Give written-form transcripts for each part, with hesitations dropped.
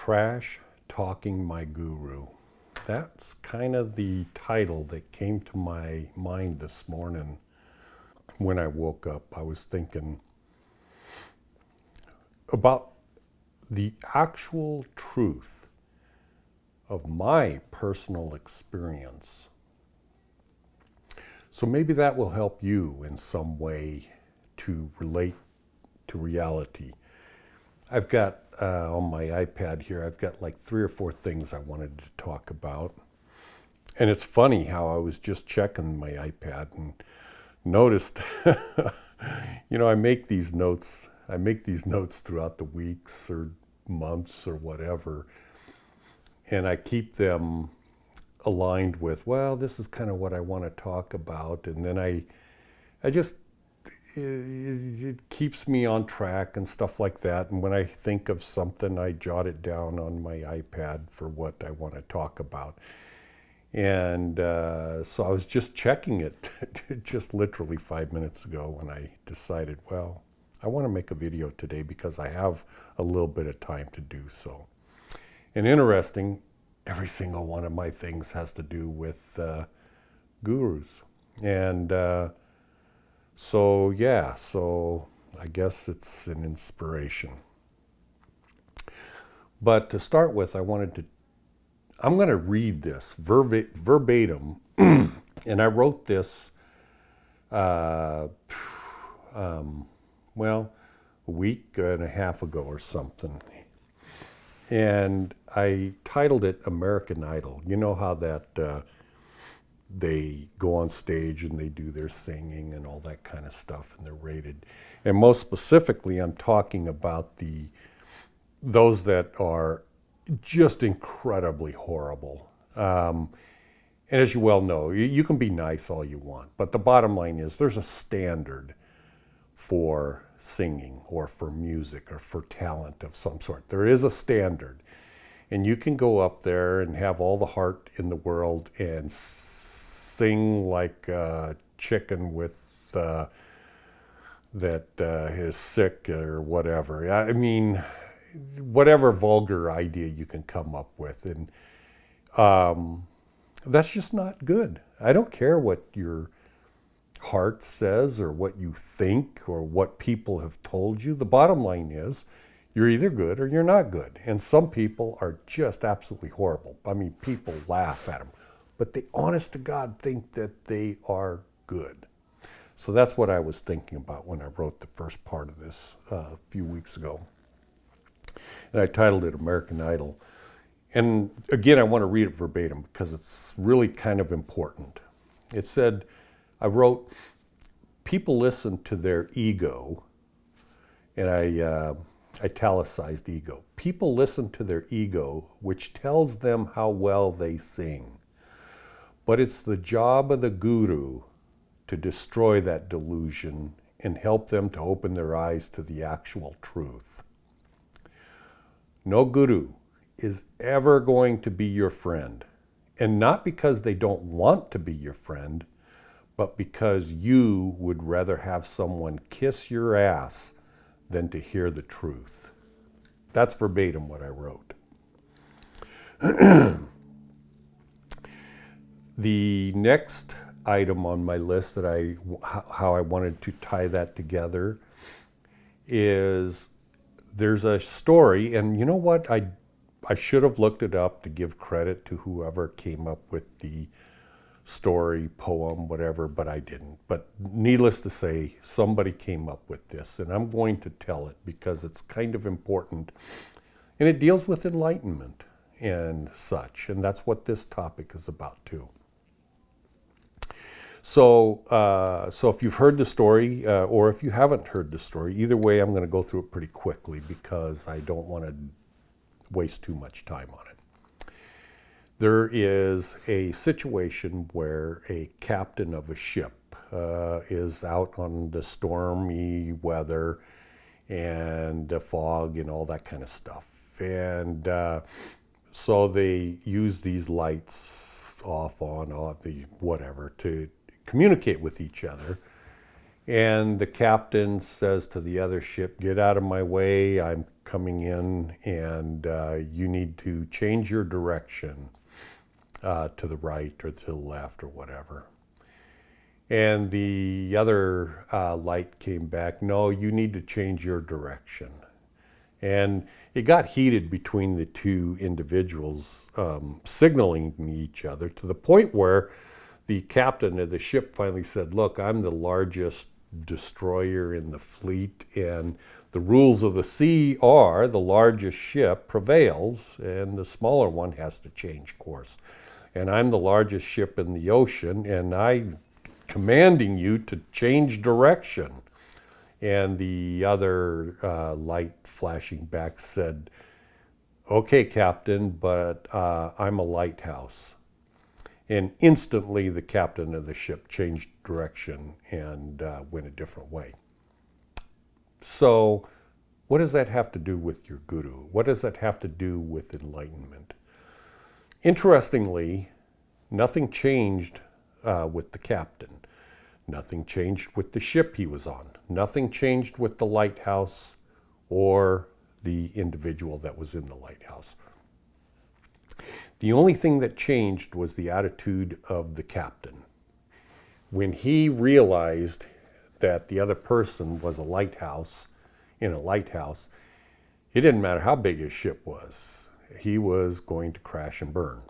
Trash Talking My Guru. That's kind of the title that came to my mind this morning when I woke up. I was thinking about the actual truth of my personal experience. So maybe that will help you in some way to relate to reality. I've got on my iPad here, I've got like 3 or 4 things I wanted to talk about. And it's funny how I was just checking my iPad and noticed, I make these notes throughout the weeks or months or whatever. And I keep them aligned with, well, this is kind of what I want to talk about. And then it keeps me on track and stuff like that. And when I think of something, I jot it down on my iPad for what I want to talk about. And so I was just checking it just literally 5 minutes ago when I decided, well, I want to make a video today because I have a little bit of time to do so. And interesting, every single one of my things has to do with gurus. And so I guess it's an inspiration. But to start with, I'm going to read this verbatim, and I wrote this, a week and a half ago or something. And I titled it American Idol. You know how that they go on stage and they do their singing and all that kind of stuff, and they're rated. And most specifically, I'm talking about those that are just incredibly horrible. And as you well know, you can be nice all you want, but the bottom line is there's a standard for singing or for music or for talent of some sort. There is a standard. And you can go up there and have all the heart in the world and sing like a chicken with that is sick or whatever. I mean, whatever vulgar idea you can come up with. And that's just not good. I don't care what your heart says or what you think or what people have told you. The bottom line is you're either good or you're not good. And some people are just absolutely horrible. I mean, people laugh at them, but they honest to God think that they are good. So that's what I was thinking about when I wrote the first part of this a few weeks ago. And I titled it American Idol. And again, I want to read it verbatim because it's really kind of important. It said, I wrote, people listen to their ego, and I italicized ego. People listen to their ego, which tells them how well they sing. But it's the job of the guru to destroy that delusion and help them to open their eyes to the actual truth. No guru is ever going to be your friend, and not because they don't want to be your friend, but because you would rather have someone kiss your ass than to hear the truth. That's verbatim what I wrote. The next item on my list that how I wanted to tie that together is there's a story, and you know what? I should have looked it up to give credit to whoever came up with the story, poem, whatever, but I didn't. But needless to say, somebody came up with this, and I'm going to tell it because it's kind of important. And it deals with enlightenment and such, and that's what this topic is about too. So if you've heard the story, or if you haven't heard the story, either way, I'm going to go through it pretty quickly because I don't want to waste too much time on it. There is a situation where a captain of a ship is out on the stormy weather and the fog and all that kind of stuff. And so they use these lights off, on, off, whatever, to communicate with each other. And the captain says to the other ship, get out of my way, I'm coming in, and you need to change your direction to the right or to the left or whatever. And the other light came back, no, you need to change your direction. And it got heated between the two individuals, signaling each other to the point where the captain of the ship finally said, look, I'm the largest destroyer in the fleet, and the rules of the sea are the largest ship prevails and the smaller one has to change course. And I'm the largest ship in the ocean, and I'm commanding you to change direction. And the other light flashing back said, okay, Captain, but I'm a lighthouse. And instantly the captain of the ship changed direction and went a different way. So what does that have to do with your guru? What does that have to do with enlightenment? Interestingly, nothing changed with the captain. Nothing changed with the ship he was on. Nothing changed with the lighthouse or the individual that was in the lighthouse. The only thing that changed was the attitude of the captain. When he realized that the other person was a lighthouse, in a lighthouse, it didn't matter how big his ship was. He was going to crash and burn.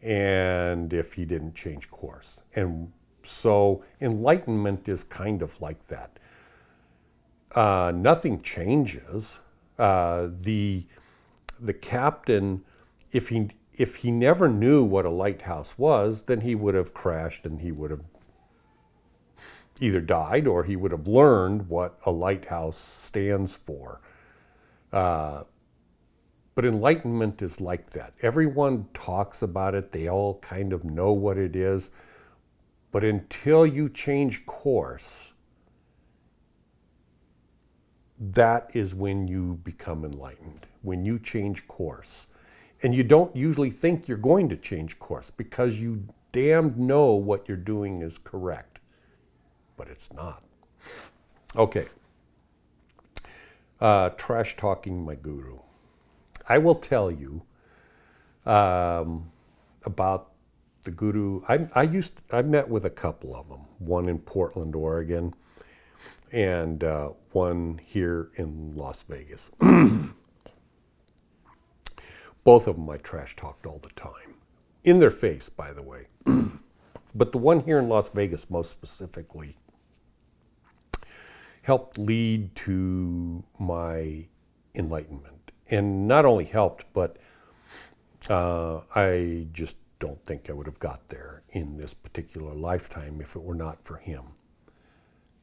And if he didn't change course. And so enlightenment is kind of like that. Nothing changes. The captain, if he never knew what a lighthouse was, then he would have crashed and he would have either died or he would have learned what a lighthouse stands for. But enlightenment is like that. Everyone talks about it. They all kind of know what it is. But until you change course, that is when you become enlightened, when you change course. And you don't usually think you're going to change course because you damned know what you're doing is correct. But it's not. Okay. Trash talking my guru. I will tell you about the guru. I met with a couple of them, one in Portland, Oregon, and one here in Las Vegas. Both of them I trash talked all the time. In their face, by the way. But the one here in Las Vegas, most specifically, helped lead to my enlightenment. And not only helped, but I just don't think I would have got there in this particular lifetime if it were not for him.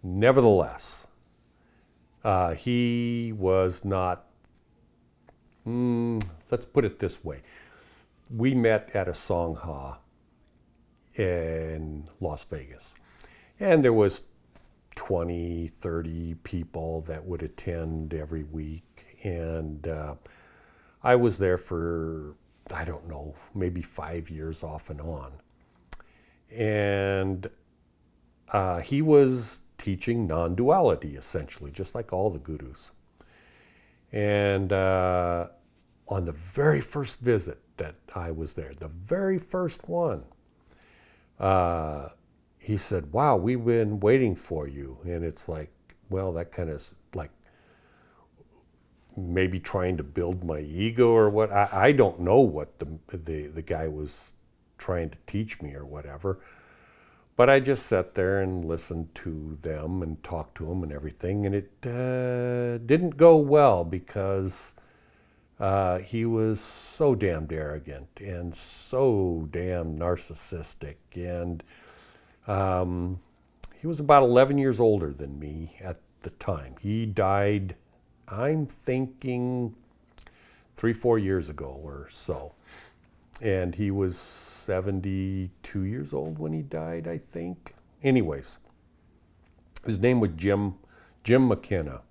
Nevertheless, he was not, let's put it this way. We met at a Sangha in Las Vegas. And there was 20, 30 people that would attend every week. And I was there for, I don't know, maybe 5 years off and on. And he was teaching non-duality, essentially, just like all the gurus. And on the very first visit that I was there, the very first one, he said, wow, we've been waiting for you. And it's like, well, that kind of like maybe trying to build my ego or what. I don't know what the guy was trying to teach me or whatever. But I just sat there and listened to them and talked to them and everything. And it didn't go well because he was so damned arrogant and so damn narcissistic. And he was about 11 years older than me at the time. He died, I'm thinking, 3-4 years ago or so. And he was 72 years old when he died, I think. Anyways, his name was Jim McKenna.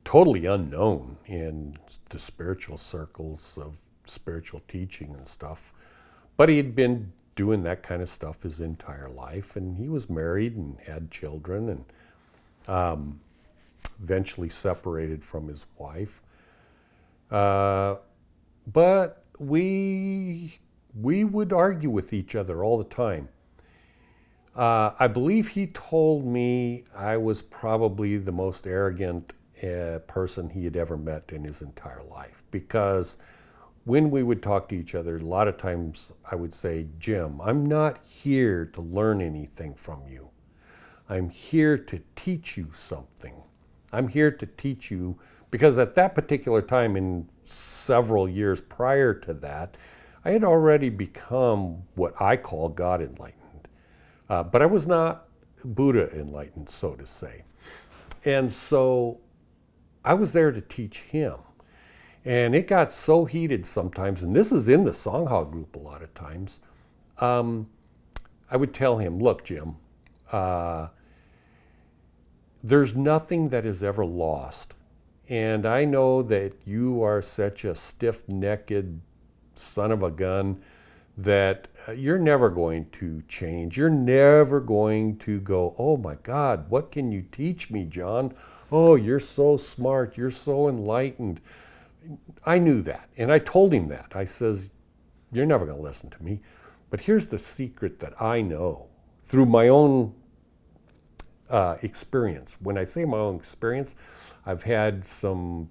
Totally unknown in the spiritual circles of spiritual teaching and stuff. But he had been doing that kind of stuff his entire life. And he was married and had children and eventually separated from his wife. But we would argue with each other all the time. I believe he told me I was probably the most arrogant person he had ever met in his entire life, because when we would talk to each other, a lot of times I would say, Jim, I'm not here to learn anything from you. I'm here to teach you something. I'm here to teach you, because at that particular time, in several years prior to that, I had already become what I call God enlightened. But I was not Buddha enlightened, so to say. And so I was there to teach him. And it got so heated sometimes, and this is in the Sangha group a lot of times. I would tell him, look, Jim, there's nothing that is ever lost. And I know that you are such a stiff-necked son of a gun that you're never going to change. You're never going to go, oh my God, what can you teach me, John? Oh, you're so smart. You're so enlightened. I knew that, and I told him that. I says, you're never going to listen to me. But here's the secret that I know through my own experience. When I say my own experience, I've had some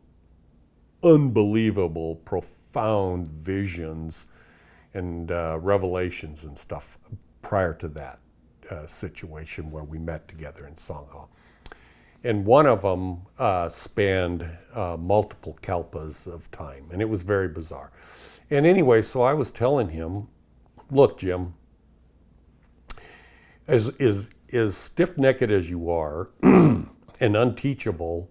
unbelievable, profound visions and revelations and stuff prior to that situation where we met together in Sangha. And one of them spanned multiple kalpas of time, and it was very bizarre. And anyway, so I was telling him, look, Jim, as stiff-necked as you are and unteachable,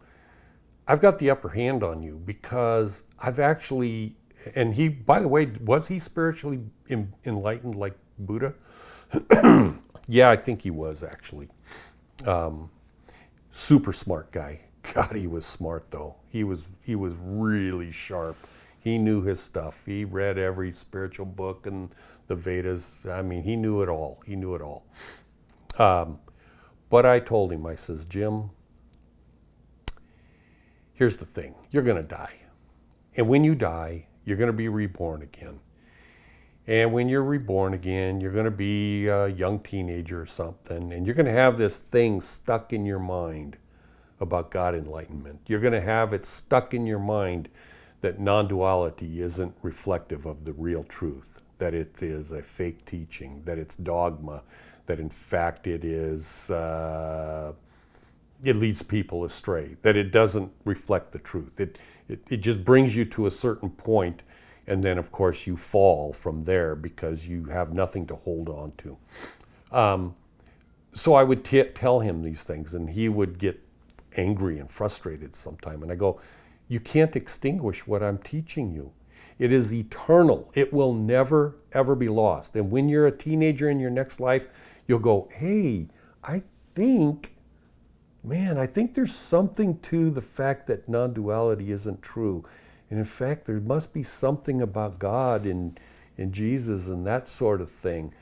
I've got the upper hand on you, because I've actually, and he, by the way, was he spiritually enlightened like Buddha? Yeah, I think he was actually. Super smart guy. God, he was smart though. He was really sharp. He knew his stuff. He read every spiritual book and the Vedas. I mean, he knew it all. He knew it all. But I told him, I says, Jim, here's the thing. You're going to die. And when you die, you're going to be reborn again. And when you're reborn again, you're going to be a young teenager or something, and you're going to have this thing stuck in your mind about God enlightenment. You're going to have it stuck in your mind that non-duality isn't reflective of the real truth, that it is a fake teaching, that it's dogma, that in fact it is, it leads people astray, that it doesn't reflect the truth. It just brings you to a certain point, and then, of course, you fall from there because you have nothing to hold on to. So I would tell him these things, and he would get angry and frustrated sometime. And I go, you can't extinguish what I'm teaching you. It is eternal. It will never, ever be lost. And when you're a teenager in your next life, you'll go, hey, I think there's something to the fact that non-duality isn't true. And in fact, there must be something about God and Jesus and that sort of thing.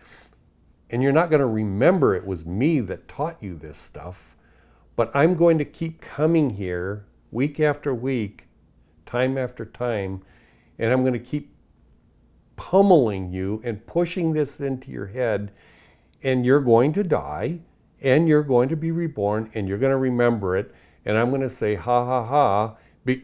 And you're not going to remember it was me that taught you this stuff, but I'm going to keep coming here week after week, time after time, and I'm going to keep pummeling you and pushing this into your head, and you're going to die, and you're going to be reborn, and you're going to remember it, and I'm going to say, ha, ha, ha.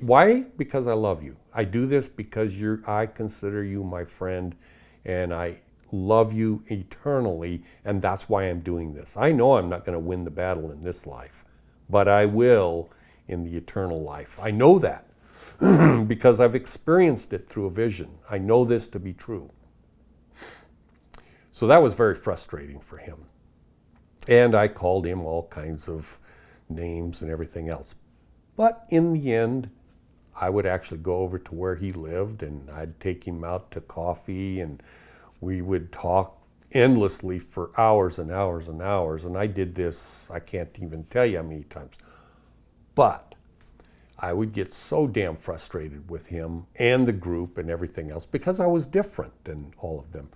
Why? Because I love you. I do this because I consider you my friend, and I love you eternally, and that's why I'm doing this. I know I'm not going to win the battle in this life, but I will in the eternal life. I know that because I've experienced it through a vision. I know this to be true. So that was very frustrating for him. And I called him all kinds of names and everything else. But in the end, I would actually go over to where he lived, and I'd take him out to coffee, and we would talk endlessly for hours and hours and hours. And I did this, I can't even tell you how many times. But I would get so damn frustrated with him and the group and everything else because I was different than all of them.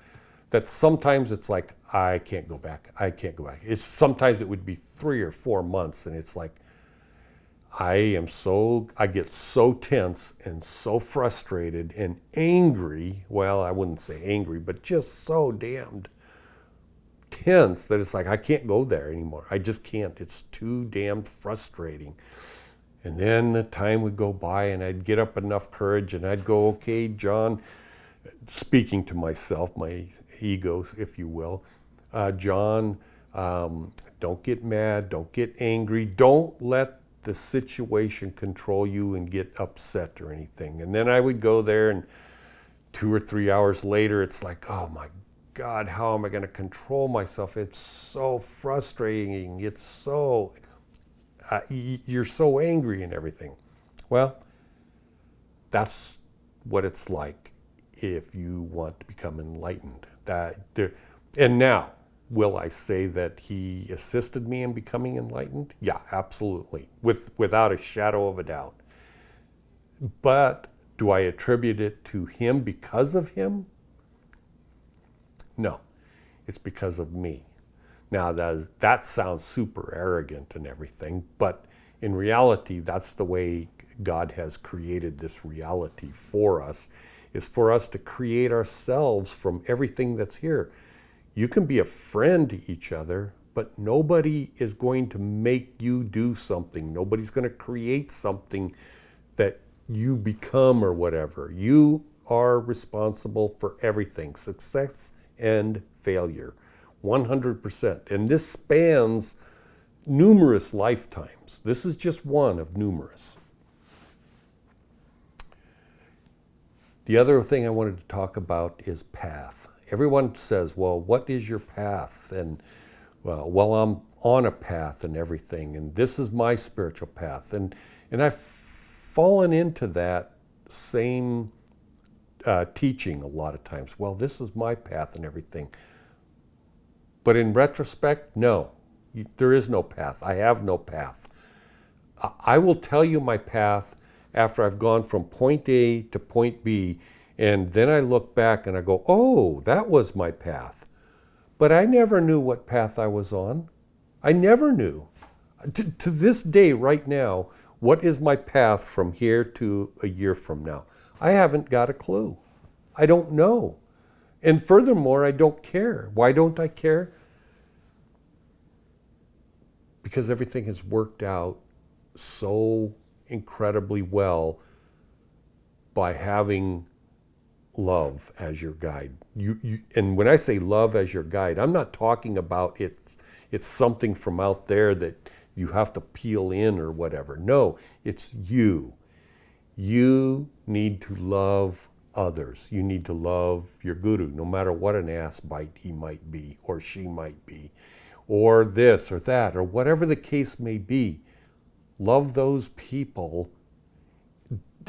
that sometimes it's like, I can't go back. I can't go back. Sometimes it would be 3 or 4 months, and it's like, I get so tense and so frustrated and angry. Well, I wouldn't say angry, but just so damned tense that it's like, I can't go there anymore. I just can't. It's too damned frustrating. And then the time would go by and I'd get up enough courage and I'd go, okay, John, speaking to myself, my ego, if you will, John, don't get mad, don't get angry, don't let the situation control you and get upset or anything. And then I would go there, and 2 or 3 hours later, it's like, oh my God, how am I going to control myself? It's so frustrating. It's so, you're so angry and everything. Well, that's what it's like if you want to become enlightened. And now, will I say that he assisted me in becoming enlightened? Yeah, absolutely, without a shadow of a doubt. But do I attribute it to him because of him? No, it's because of me. Now, that sounds super arrogant and everything, but in reality, that's the way God has created this reality for us, is for us to create ourselves from everything that's here. You can be a friend to each other, but nobody is going to make you do something. Nobody's going to create something that you become or whatever. You are responsible for everything, success and failure, 100%. And this spans numerous lifetimes. This is just one of numerous. The other thing I wanted to talk about is path. Everyone says, well, what is your path? And well, I'm on a path and everything, and this is my spiritual path. And I've fallen into that same teaching a lot of times. Well, this is my path and everything. But in retrospect, no, there is no path. I have no path. I will tell you my path after I've gone from point A to point B, and then I look back and I go, oh, that was my path. But I never knew what path I was on. I never knew. To this day, right now, what is my path from here to a year from now? I haven't got a clue. I don't know. And furthermore, I don't care. Why don't I care? Because everything has worked out so incredibly well by having love as your guide. And when I say love as your guide, I'm not talking about it's something from out there that you have to peel in or whatever. No, it's you. You need to love others. You need to love your guru, no matter what an ass bite he might be or she might be, or this or that, or whatever the case may be. Love those people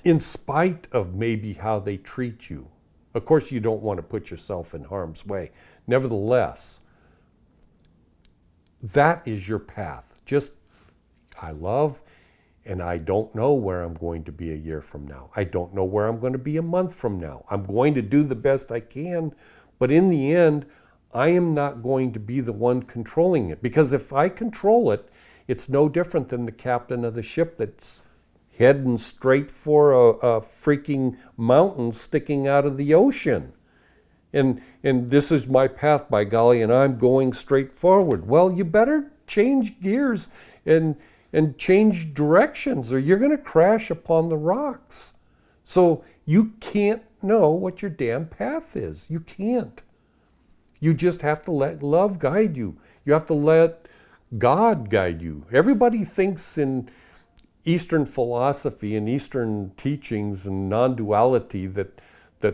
in spite of maybe how they treat you. Of course, you don't want to put yourself in harm's way. Nevertheless, that is your path. Just, I love, and I don't know where I'm going to be a year from now. I don't know where I'm going to be a month from now. I'm going to do the best I can, but in the end, I am not going to be the one controlling it. Because if I control it, it's no different than the captain of the ship that's heading straight for a freaking mountain sticking out of the ocean. And this is my path, by golly, and I'm going straight forward. Well, you better change gears and change directions, or you're going to crash upon the rocks. So you can't know what your damn path is. You can't. You just have to let love guide you. You have to let God guide you. Everybody thinks in Eastern philosophy and Eastern teachings and non-duality that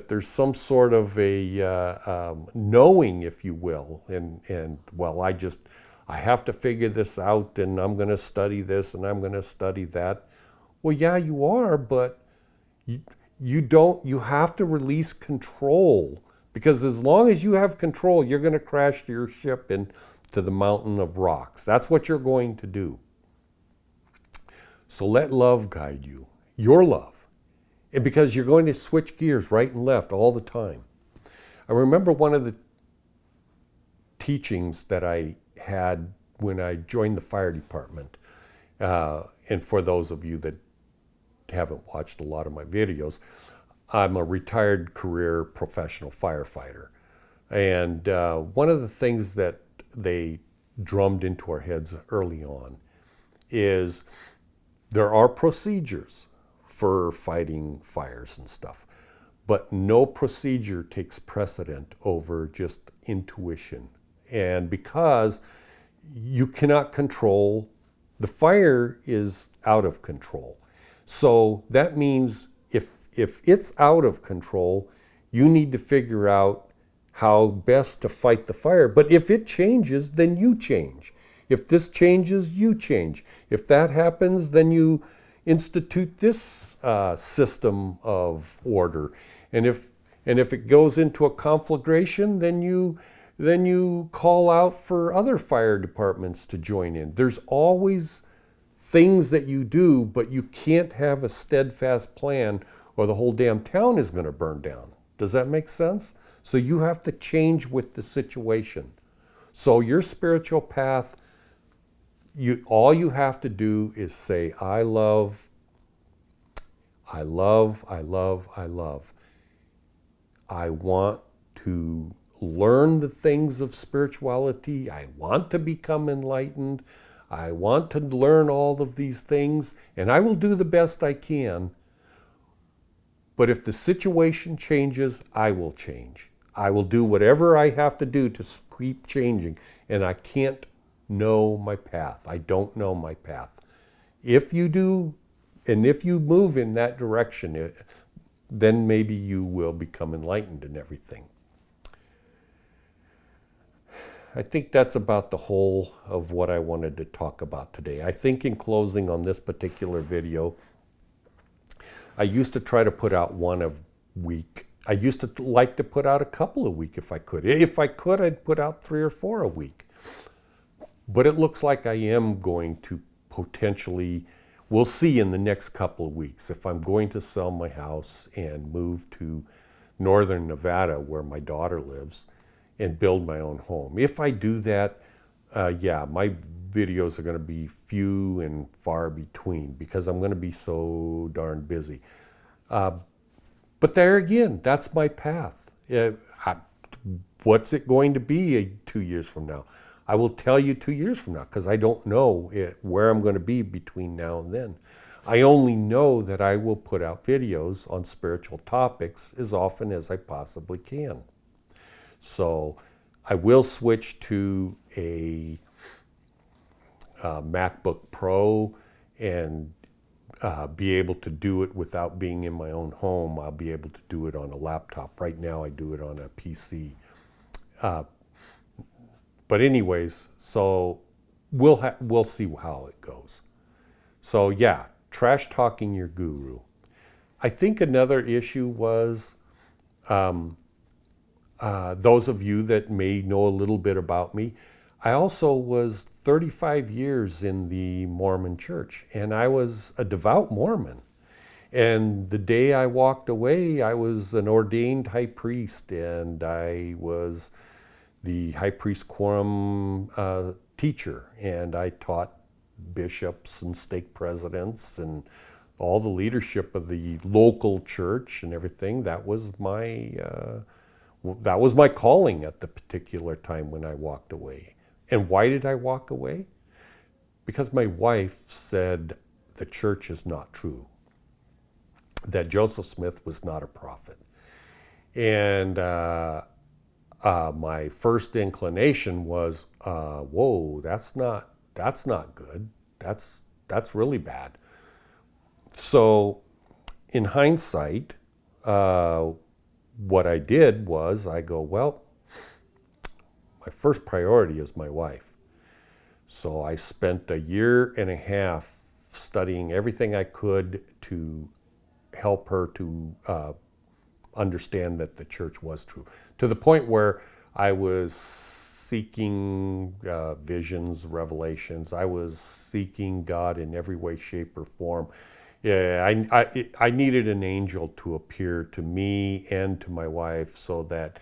there's some sort of a knowing, if you will, and well, I have to figure this out, and I'm going to study this, and I'm going to study that. Well, yeah, you are, but you have to release control, because as long as you have control, you're going to crash your ship into the mountain of rocks. That's what you're going to do. So let love guide you, your love, and because you're going to switch gears right and left all the time. I remember one of the teachings that I had when I joined the fire department. And for those of you that haven't watched a lot of my videos, I'm a retired career professional firefighter. And one of the things that they drummed into our heads early on is there are procedures for fighting fires and stuff, but no procedure takes precedent over just intuition. And because you cannot control, the fire is out of control. So that means if it's out of control, you need to figure out how best to fight the fire. But if it changes, then you change. If this changes, you change. If that happens, then you institute this system of order. And if it goes into a conflagration, then you call out for other fire departments to join in. There's always things that you do, but you can't have a steadfast plan or the whole damn town is going to burn down. Does that make sense? So you have to change with the situation. So your spiritual path, all you have to do is say, I love, I love, I love, I love. I want to learn the things of spirituality. I want to become enlightened. I want to learn all of these things, and I will do the best I can. But if the situation changes, I will change. I will do whatever I have to do to keep changing, and I can't know my path. I don't know my path. If you do, and if you move in that direction, then maybe you will become enlightened and everything. I think that's about the whole of what I wanted to talk about today. I think in closing on this particular video, I used to try to put out one a week. I used to like to put out a couple a week if I could. If I could, I'd put out 3 or 4 a week. But it looks like I am going to potentially, we'll see in the next couple of weeks, if I'm going to sell my house and move to northern Nevada where my daughter lives and build my own home. If I do that, yeah, my videos are going to be few and far between because I'm going to be so darn busy. But there again, that's my path. What's it going to be 2 years from now? I will tell you 2 years from now because I don't know where I'm going to be between now and then. I only know that I will put out videos on spiritual topics as often as I possibly can. So I will switch to a MacBook Pro and be able to do it without being in my own home. I'll be able to do it on a laptop. Right now I do it on a PC. But anyways, so we'll see how it goes. So yeah, trash talking your guru. I think another issue was those of you that may know a little bit about me, I also was 35 years in the Mormon church, and I was a devout Mormon. And the day I walked away, I was an ordained high priest, and I was the high priest quorum teacher, and I taught bishops and stake presidents and all the leadership of the local church and everything. That was my calling at the particular time when I walked away. And why did I walk away? Because my wife said the church is not true, that Joseph Smith was not a prophet. And my first inclination was, whoa, that's not good. That's really bad. So in hindsight, what I did was I go, well, my first priority is my wife. So I spent 1.5 years studying everything I could to help her to understand that the church was true. To the point where I was seeking visions, revelations. I was seeking God in every way, shape, or form. Yeah, I needed an angel to appear to me and to my wife so that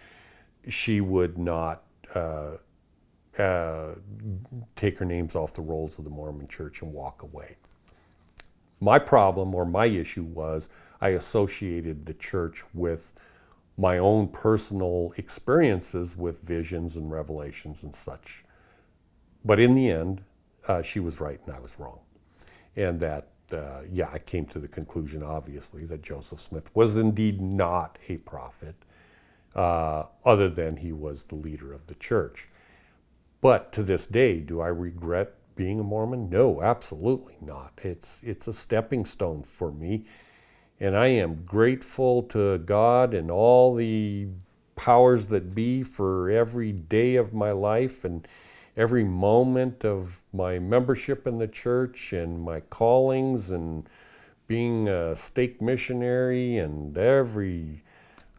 she would not take her names off the rolls of the Mormon Church and walk away. My problem or my issue was I associated the church with my own personal experiences with visions and revelations and such. But in the end, she was right and I was wrong. And that, I came to the conclusion, obviously, that Joseph Smith was indeed not a prophet, other than he was the leader of the church. But to this day, do I regret being a Mormon? No, absolutely not. It's a stepping stone for me. And I am grateful to God and all the powers that be for every day of my life and every moment of my membership in the church and my callings and being a stake missionary and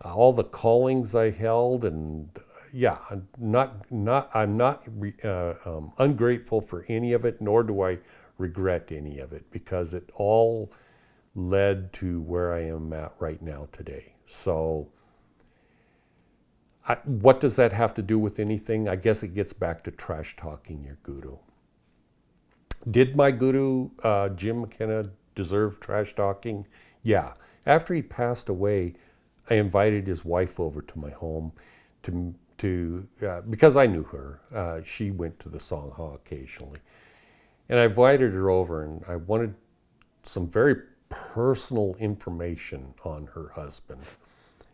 all the callings I held. And I'm not ungrateful for any of it, nor do I regret any of it, because it all led to where I am at right now today. So what does that have to do with anything? I guess it gets back to trash talking your guru. Did my guru, Jim McKenna, deserve trash talking? Yeah. After he passed away, I invited his wife over to my home because I knew her. She went to the Sangha occasionally. And I invited her over, and I wanted some very personal information on her husband.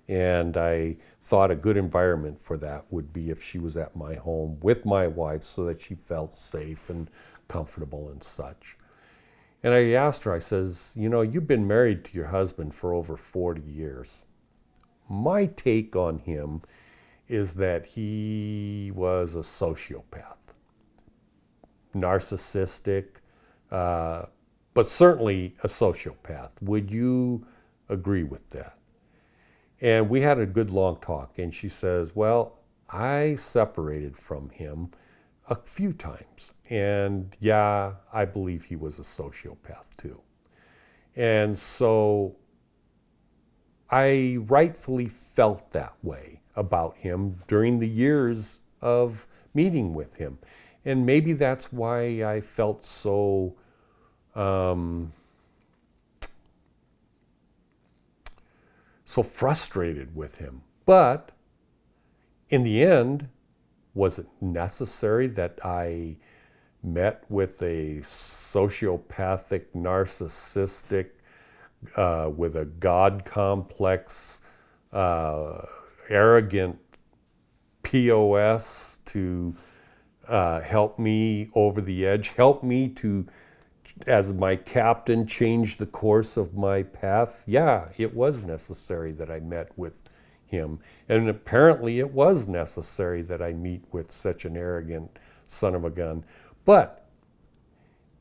And I thought a good environment for that would be if she was at my home with my wife so that she felt safe and comfortable and such. And I asked her, I says, you've been married to your husband for over 40 years. My take on him is that he was a sociopath, narcissistic, but certainly a sociopath. Would you agree with that? And we had a good long talk, and she says, well, I separated from him a few times. And yeah, I believe he was a sociopath too. And so I rightfully felt that way about him during the years of meeting with him. And maybe that's why I felt so frustrated with him. But in the end, was it necessary that I met with a sociopathic, narcissistic, with a God complex, arrogant POS to help me over the edge, help me to, as my captain, change the course of my path? Yeah, it was necessary that I met with him. And apparently it was necessary that I meet with such an arrogant son of a gun. But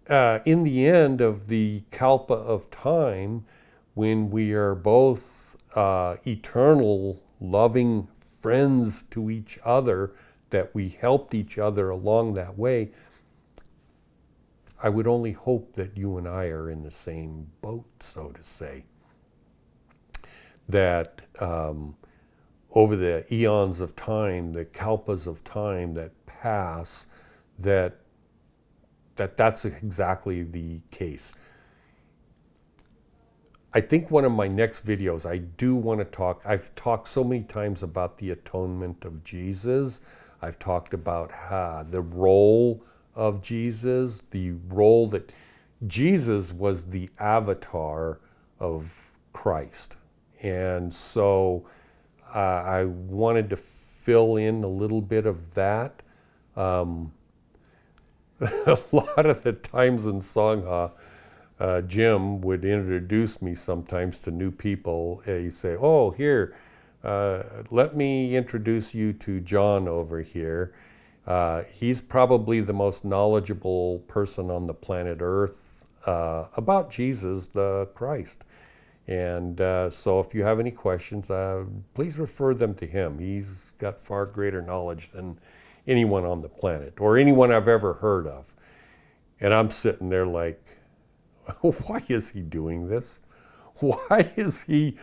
in the end of the kalpa of time, when we are both eternal, loving friends to each other, that we helped each other along that way, I would only hope that you and I are in the same boat, so to say. That over the eons of time, the kalpas of time that pass, that's exactly the case. I think one of my next videos, I do want to talk, I've talked so many times about the atonement of Jesus. I've talked about the role of Jesus, the role that Jesus was the avatar of Christ. And so I wanted to fill in a little bit of that. A lot of the times in Sangha, Jim would introduce me sometimes to new people. He'd say, oh, here, let me introduce you to John over here. He's probably the most knowledgeable person on the planet Earth about Jesus, the Christ. And so if you have any questions, please refer them to him. He's got far greater knowledge than anyone on the planet, or anyone I've ever heard of. And I'm sitting there like, why is he doing this? Why is he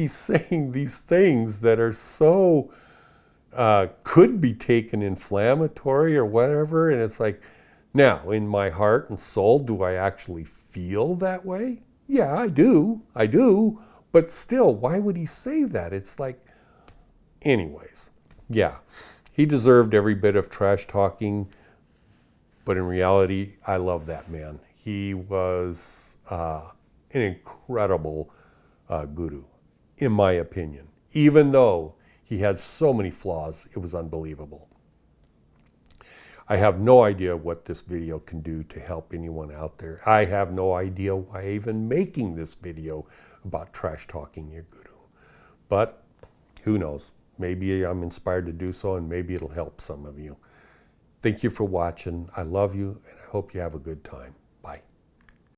saying these things that are so could be taken inflammatory or whatever. And it's like, now, in my heart and soul, do I actually feel that way? Yeah, I do. I do. But still, why would he say that? It's like, anyways, yeah, he deserved every bit of trash talking. But in reality, I love that man. He was an incredible guru, in my opinion. Even though he had so many flaws, it was unbelievable. I have no idea what this video can do to help anyone out there. I have no idea why I'm even making this video about trash talking your guru. But who knows? Maybe I'm inspired to do so, and maybe it'll help some of you. Thank you for watching. I love you, and I hope you have a good time.